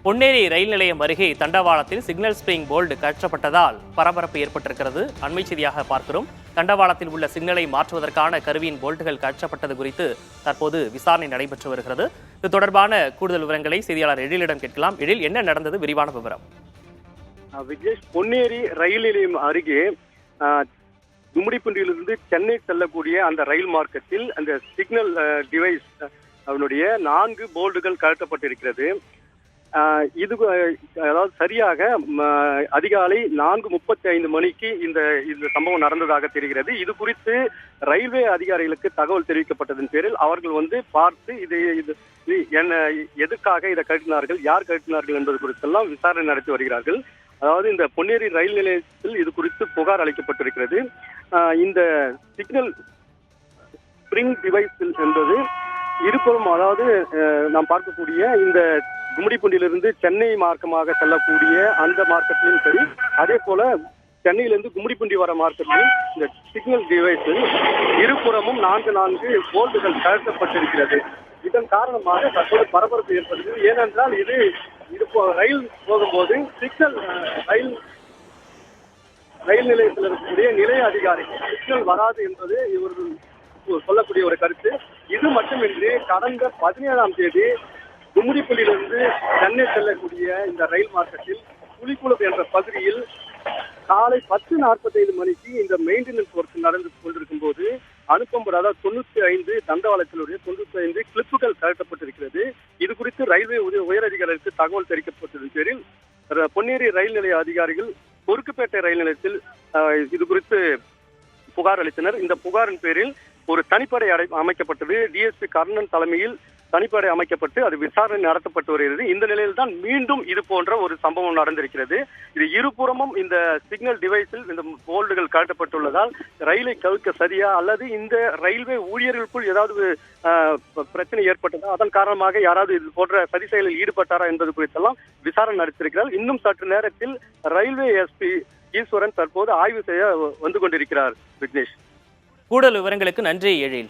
பொன்னேரி ரயில் நிலையம் அருகே தண்டவாளத்தில் சிக்னல் ஸ்பிரிங் போல்டு கழற்றப்பட்டதால் பரபரப்பு ஏற்பட்டிருக்கிறது. அண்மை செய்தியாக பார்க்கிறோம். தண்டவாளத்தில் உள்ள சிக்னலை மாற்றுவதற்கான கருவியின் போல்ட்டுகள் கழற்றப்பட்டது குறித்து தற்போது விசாரணை நடைபெற்று வருகிறது. இது தொடர்பான கூடுதல் விவரங்களை செய்தியாளர் எழிலிடம் கேட்கலாம். எழில், என்ன நடந்தது? விரிவான விவரம். விக்னேஷ், பொன்னேரி ரயில் நிலையம் அருகே கும்மிடிப்பூண்டியிலிருந்து சென்னை செல்லக்கூடிய அந்த ரயில் மார்க்கத்தில் அந்த சிக்னல் டிவைஸ் அவனுடைய 4 போல்டுகள் கழற்றப்பட்டிருக்கிறது. இது அதாவது சரியாக அதிகாலை 4:35 மணிக்கு இந்த சம்பவம் நடந்ததாக தெரிகிறது. இது குறித்து ரயில்வே அதிகாரிகளுக்கு தகவல் தெரிவிக்கப்பட்டதன் பேரில் அவர்கள் பார்த்து இது என்ன எதுக்காக இதை கழட்டினார்கள், யார் கழட்டினார்கள் என்பது குறித்தெல்லாம் விசாரணை நடத்தி வருகிறார்கள். அதாவது இந்த பொன்னேரி ரயில் நிலையத்தில் இது குறித்து புகார் அளிக்கப்பட்டிருக்கிறது. இந்த சிக்னல் ஸ்பிரிங் டிவைஸ் என்பது இருபுறம், அதாவது நாம் பார்க்கக்கூடிய இந்த கும்மிடிப்பூண்டியிலிருந்து சென்னை மார்க்கமாக செல்லக்கூடிய அந்த மார்க்கத்திலும் சரி, அதே போல சென்னையிலிருந்து கும்மிடிப்பூண்டி வர மார்க்கத்திலும் இந்த சிக்னல் டிவைஸில் இருபுறமும் 4 போல்டுகள் கழற்றப்பட்டிருக்கிறது. இதன் காரணமாக தற்போது பரபரப்பு ஏற்படுகிறது. ஏனென்றால் இது ரயில் போகும்போது சிக்னல் ரயில் நிலையத்தில் இருக்கக்கூடிய நிலைய அதிகாரி சிக்னல் வராது என்பது இவர்கள் சொல்லக்கூடிய ஒரு கருத்து. இது மட்டுமின்றி கடந்த 17ஆம் தேதி கும்மிடிப்பூண்டியிலிருந்து சென்னை செல்லக்கூடிய இந்த ரயில் மார்க்கத்தில் புலிக்குளம் என்ற பகுதியில் காலை 10:45 மணிக்கு இந்த மெயின்டெனன்ஸ் ஒர்க் நடந்து கொண்டிருக்கும் போது அதாவது 95 தண்டவாளத்தினுடைய 95 கிளிப்புகள் கழட்டப்பட்டிருக்கிறது. இது குறித்து ரயில்வே உயரதிகாரிகளுக்கு தகவல் தெரிவிக்கப்பட்டதன் பேரில் பொன்னேரி ரயில் நிலைய அதிகாரிகள் பொறுக்குப்பேட்டை ரயில் நிலையத்தில் இது குறித்து புகார் அளித்தனர். இந்த புகாரின் பேரில் ஒரு தனிப்படை அமைக்கப்பட்டது. டிஎஸ்பி கர்ணன் தலைமையில் தனிப்படை அமைக்கப்பட்டு அது விசாரணை நடத்தப்பட்டு வருகிறது. இந்த நிலையில் தான் மீண்டும் இது போன்ற ஒரு சம்பவம் நடந்திருக்கிறது. இது இருபுறமும் இந்த சிக்னல் டிவைஸில் இந்த போல்டுகள் கழட்டப்பட்டுள்ளதால் ரயிலை கவிழ்க்க சரியா அல்லது இந்த ரயில்வே ஊழியர்களுக்குள் ஏதாவது பிரச்சனை ஏற்பட்டதா, அதன் காரணமாக யாராவது இது போன்ற சதி செயலில் ஈடுபட்டாரா என்பது குறித்தெல்லாம் விசாரணை நடத்தியிருக்கிறார். இன்னும் சற்று நேரத்தில் ரயில்வே எஸ்பி ஈஸ்வரன் தற்போது ஆய்வு செய்ய வந்து கொண்டிருக்கிறார். விக்னேஷ், கூடுதல் விவரங்களுக்கு நன்றி எழில்.